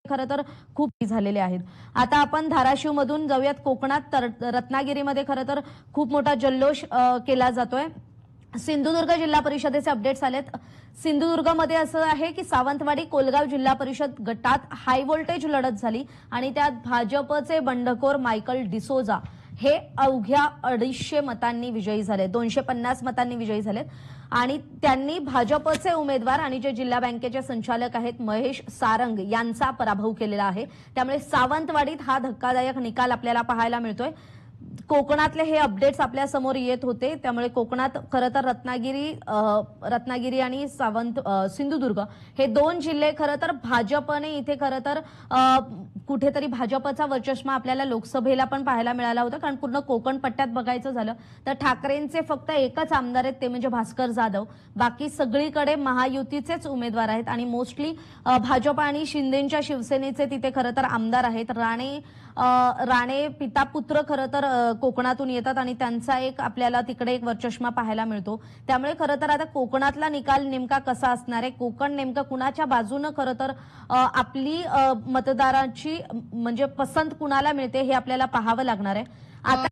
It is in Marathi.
खरं तर खूप झालेले आहेत। आता आपण धाराशिव मधून जाऊयात कोकणात, रत्नागिरीमध्ये खरं तर खूप मोठा जल्लोष केला जातोय। सिंधुदुर्ग जिल्हा परिषदेचे अपडेट्स आलेत। सिंधुदुर्गमध्ये असं आहे की सावंतवाडी कोलगाव जिल्हा परिषद गटात हाय व्होल्टेज लढत झाली आणि त्यात भाजपचे बंडखोर मायकल डिसोजा हे अवघ्या 250 मतांनी विजयी झाले, 250 मतांनी विजयी झालेत आणि त्यांनी भाजपचे उमेदवार आणि जे जिल्हा बँकेचे संचालक आहेत महेश सारंग यांचा पराभव केलेला आहे। त्यामुळे सावंतवाडीत हा धक्कादायक निकाल आपल्याला पाहायला मिळतोय। कोकणातले हे अपडेट्स आपल्या समोर येत होते, त्यामुळे कोकणात खरं तर रत्नागिरी आणि सिंधुदुर्ग हे दोन जिल्हे खरं तर भाजपने इथे खरं तर कुठेतरी भाजपचा वर्चस्व आपल्याला लोकसभेला पण पाहायला मिळाला होता। कारण पूर्ण कोकण पट्ट्यात बघायचं झालं तर ठाकरेंचे फक्त एकच आमदार आहेत, ते म्हणजे भास्कर जाधव। बाकी सगळीकडे महायुतीचेच उमेदवार आहेत आणि मोस्टली भाजप आणि शिंदेच्या शिवसेनेचे तिथे खरं तर आमदार आहेत। राणे पिता पुत्र खरं तर कोकणातून येतात आणि त्यांचा एक आपल्याला तिकडे एक वर्चस्व पाहायला मिळतो। त्यामुळे खरं तर आता कोकणातला निकाल नेमका कसा असणार आहे, कोकण नेमका कुणाच्या बाजूने खरं तर आपली मतदारांची म्हणजे पसंत कुणाला मिळते हे आपल्याला पाहावं लागणार आहे। आता